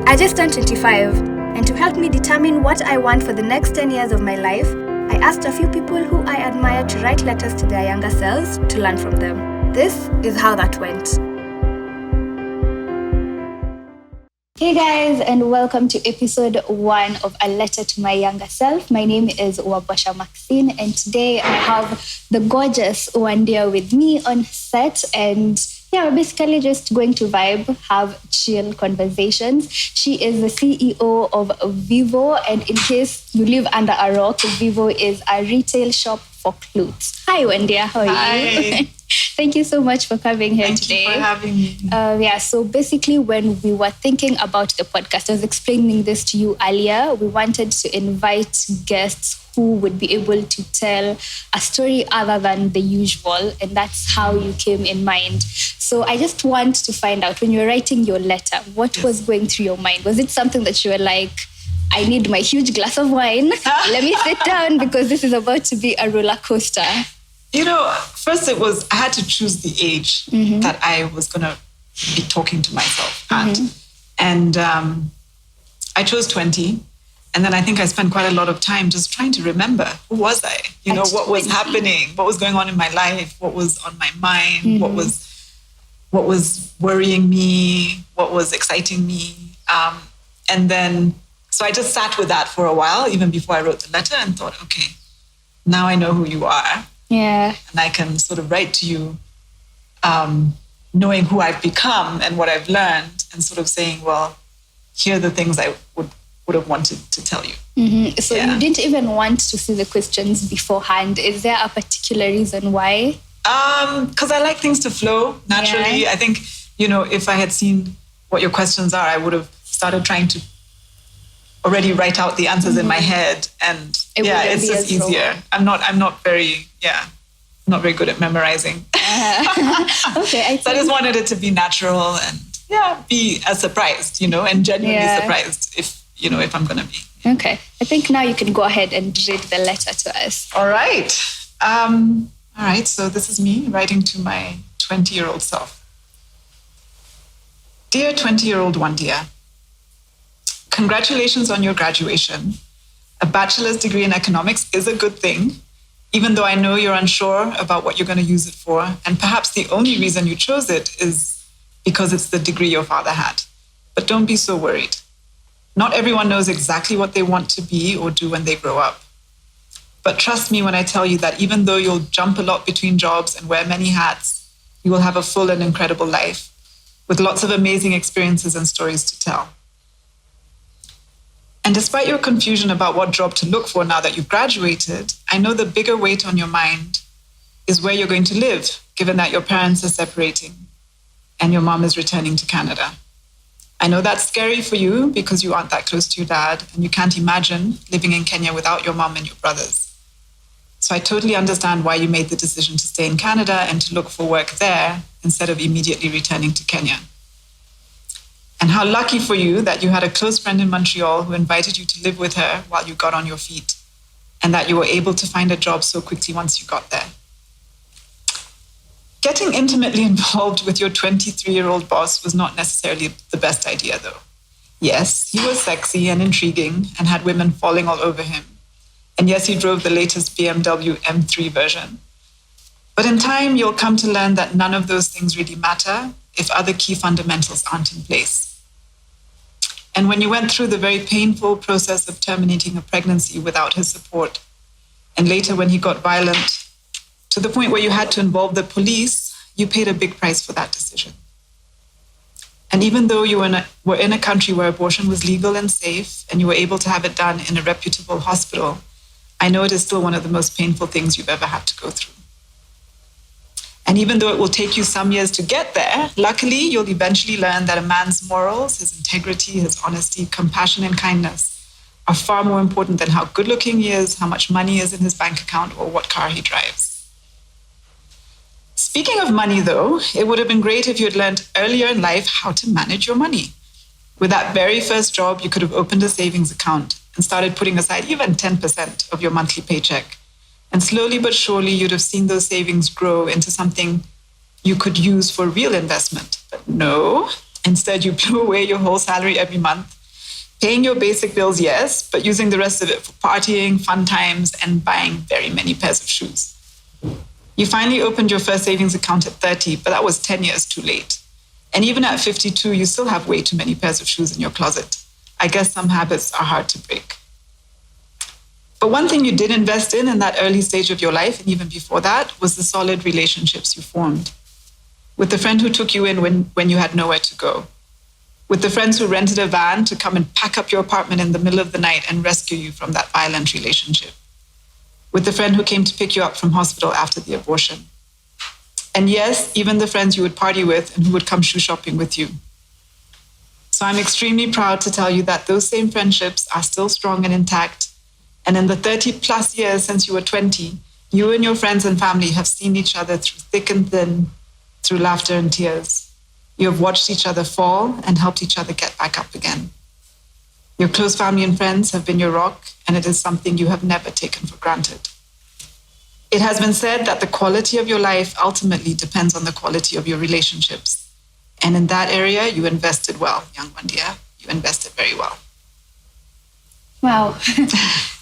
I just turned 25, and to help me determine what I want for the next 10 years of my life, I asked a few people who I admire to write letters to their younger selves to learn from them. This is how that went. Hey guys, and welcome to episode 1 of A Letter to My Younger Self. My name is Wabasha Maxine, and today I have the gorgeous Wandia with me on set, and we're basically just going to vibe, have chill conversations. She is the CEO of Vivo, and in case you live under a rock, Vivo is a retail shop for clothes. Hi, Wandia. How are you? Hi. Thank you so much for coming here today. Thank you for having me. So basically, when we were thinking about the podcast, I was explaining this to you earlier. We wanted to invite guests who would be able to tell a story other than the usual, and that's how you came in mind. So I just want to find out, when you were writing your letter, what was going through your mind? Was it something that you were like, I need my huge glass of wine, let me sit down because this is about to be a roller coaster? You know, first it was, I had to choose the age that I was going to be talking to myself at. And I chose 20. And then I think I spent quite a lot of time just trying to remember, who was I? You know, what was happening? What was going on in my life? What was on my mind? What was worrying me? What was exciting me? And then, so I just sat with that for a while, even before I wrote the letter, and thought, okay, now I know who you are. Yeah. And I can sort of write to you knowing who I've become and what I've learned, and sort of saying, well, here are the things I would have wanted to tell you. So you didn't even want to see the questions beforehand. Is there a particular reason why? Because I like things to flow naturally. I think, you know, if I had seen what your questions are, I would have started trying to already write out the answers in my head, and it's just easier. I'm not very good at memorizing. Okay, so I just wanted it to be natural and be surprised, you know, and genuinely surprised if I'm going to be. Okay, I think now you can go ahead and read the letter to us. All right. So this is me writing to my 20-year-old self. Dear 20-year-old Wandia, congratulations on your graduation. A bachelor's degree in economics is a good thing, even though I know you're unsure about what you're going to use it for. And perhaps the only reason you chose it is because it's the degree your father had. But don't be so worried. Not everyone knows exactly what they want to be or do when they grow up. But trust me when I tell you that even though you'll jump a lot between jobs and wear many hats, you will have a full and incredible life with lots of amazing experiences and stories to tell. And despite your confusion about what job to look for now that you've graduated, I know the bigger weight on your mind is where you're going to live, given that your parents are separating and your mom is returning to Canada. I know that's scary for you because you aren't that close to your dad and you can't imagine living in Kenya without your mom and your brothers. So I totally understand why you made the decision to stay in Canada and to look for work there instead of immediately returning to Kenya. And how lucky for you that you had a close friend in Montreal who invited you to live with her while you got on your feet, and that you were able to find a job so quickly once you got there. Getting intimately involved with your 23-year-old boss was not necessarily the best idea, though. Yes, he was sexy and intriguing and had women falling all over him. And yes, he drove the latest BMW M3 version. But in time, you'll come to learn that none of those things really matter if other key fundamentals aren't in place. And when you went through the very painful process of terminating a pregnancy without his support, and later when he got violent, to the point where you had to involve the police, you paid a big price for that decision. And even though you were in a country where abortion was legal and safe, and you were able to have it done in a reputable hospital, I know it is still one of the most painful things you've ever had to go through. And even though it will take you some years to get there, luckily, you'll eventually learn that a man's morals, his integrity, his honesty, compassion, and kindness are far more important than how good looking he is, how much money is in his bank account, or what car he drives. Speaking of money, though, it would have been great if you had learned earlier in life how to manage your money. With that very first job, you could have opened a savings account and started putting aside even 10% of your monthly paycheck. And slowly but surely, you'd have seen those savings grow into something you could use for real investment. But no, Instead, you blew away your whole salary every month, paying your basic bills, yes, but using the rest of it for partying, fun times, and buying very many pairs of shoes. You finally opened your first savings account at 30, but that was 10 years too late. And even at 52, you still have way too many pairs of shoes in your closet. I guess some habits are hard to break. But one thing you did invest in that early stage of your life, and even before that, was the solid relationships you formed. With the friend who took you in when you had nowhere to go. With the friends who rented a van to come and pack up your apartment in the middle of the night and rescue you from that violent relationship. With the friend who came to pick you up from hospital after the abortion. And yes, even the friends you would party with and who would come shoe shopping with you. So I'm extremely proud to tell you that those same friendships are still strong and intact. And in the 30 plus years since you were 20, you and your friends and family have seen each other through thick and thin, through laughter and tears. You have watched each other fall and helped each other get back up again. Your close family and friends have been your rock, and it is something you have never taken for granted. It has been said that the quality of your life ultimately depends on the quality of your relationships. And in that area, you invested well, young Wandia. You invested very well. Wow.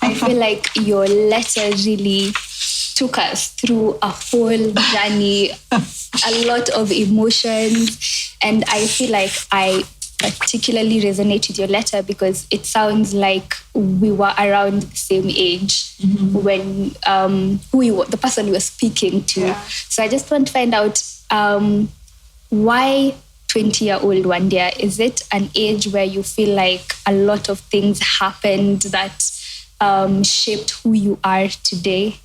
I feel like your letter really took us through a whole journey, a lot of emotions. And I feel like I particularly resonate with your letter because it sounds like we were around the same age when the person you were speaking to. Yeah. So I just want to find out why 20-year-old Wandia? Is it an age where you feel like a lot of things happened that shaped who you are today?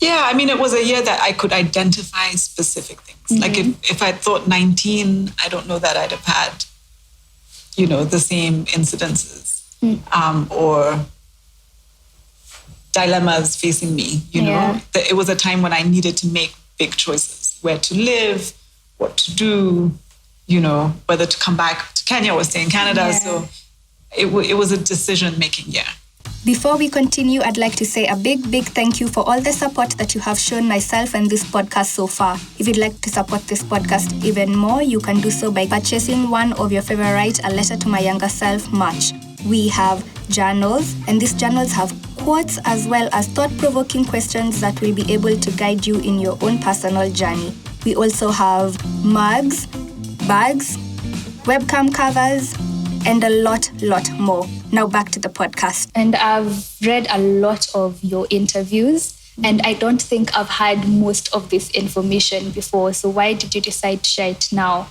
Yeah, I mean, it was a year that I could identify specific things. Like if I thought 19, I don't know that I'd have had, the same incidences or dilemmas facing me, know. It was a time when I needed to make big choices, where to live, what to do, whether to come back to Kenya or stay in Canada. Yeah. So it was a decision-making year. Before we continue, I'd like to say a big, big thank you for all the support that you have shown myself and this podcast so far. If you'd like to support this podcast even more, you can do so by purchasing one of your favorite A Letter to My Younger Self merch. We have journals, and these journals have quotes as well as thought-provoking questions that will be able to guide you in your own personal journey. We also have mugs, bags, webcam covers, and a lot more. Now back to the podcast. And I've read a lot of your interviews, and I don't think I've had most of this information before. So why did you decide to share it now?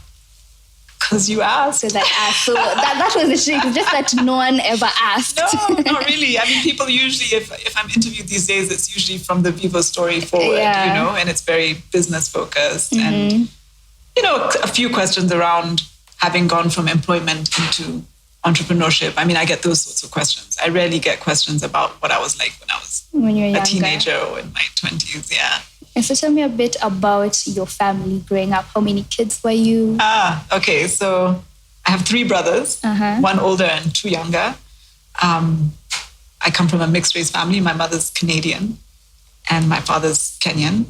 Because you asked. Because I asked. So that was the trick. It's just that no one ever asked. No, not really. I mean, people usually, if I'm interviewed these days, it's usually from the Vivo story forward, and it's very business focused. And, a few questions around having gone from employment into entrepreneurship. I mean, I get those sorts of questions. I rarely get questions about what I was like when you were a teenager or in my 20s. Yeah. And so tell me a bit about your family growing up. How many kids were you? Okay. So I have 3 brothers, one older and 2 younger. I come from a mixed race family. My mother's Canadian and my father's Kenyan.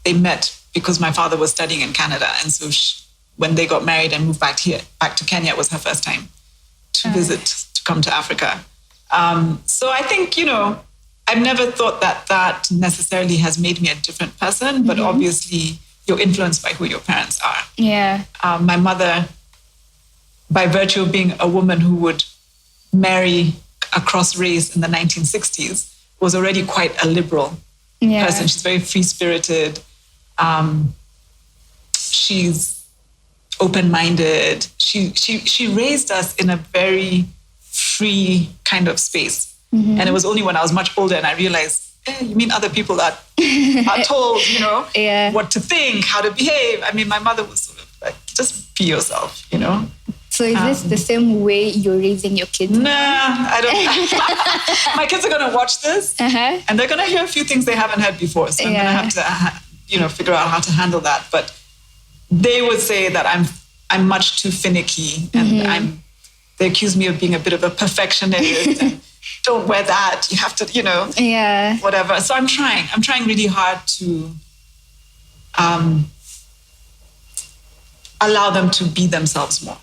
They met because my father was studying in Canada. And so when they got married and moved back to Kenya, it was her first time to visit, to come to Africa. So I think, I've never thought that necessarily has made me a different person, but obviously you're influenced by who your parents are. Yeah. My mother, by virtue of being a woman who would marry across race in the 1960s, was already quite a liberal person. She's very free-spirited. She's open-minded. She raised us in a very free kind of space. And it was only when I was much older and I realized, you mean other people that are told, what to think, how to behave. I mean, my mother was sort of like, just be yourself, So is this the same way you're raising your kids? Nah, I don't. My kids are going to watch this and they're going to hear a few things they haven't heard before. So I'm going to have to, figure out how to handle that. But they would say that I'm much too finicky and they accuse me of being a bit of a perfectionist and don't wear that. You have to, whatever. So I'm trying really hard to allow them to be themselves more.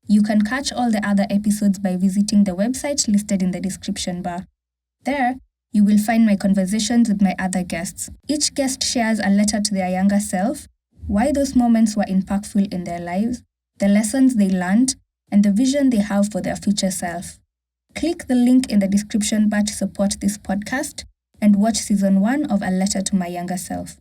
You can catch all the other episodes by visiting the website listed in the description bar. There, you will find my conversations with my other guests. Each guest shares a letter to their younger self, why those moments were impactful in their lives, the lessons they learned, and the vision they have for their future self. Click the link in the description bar to support this podcast and watch season 1 of A Letter to My Younger Self.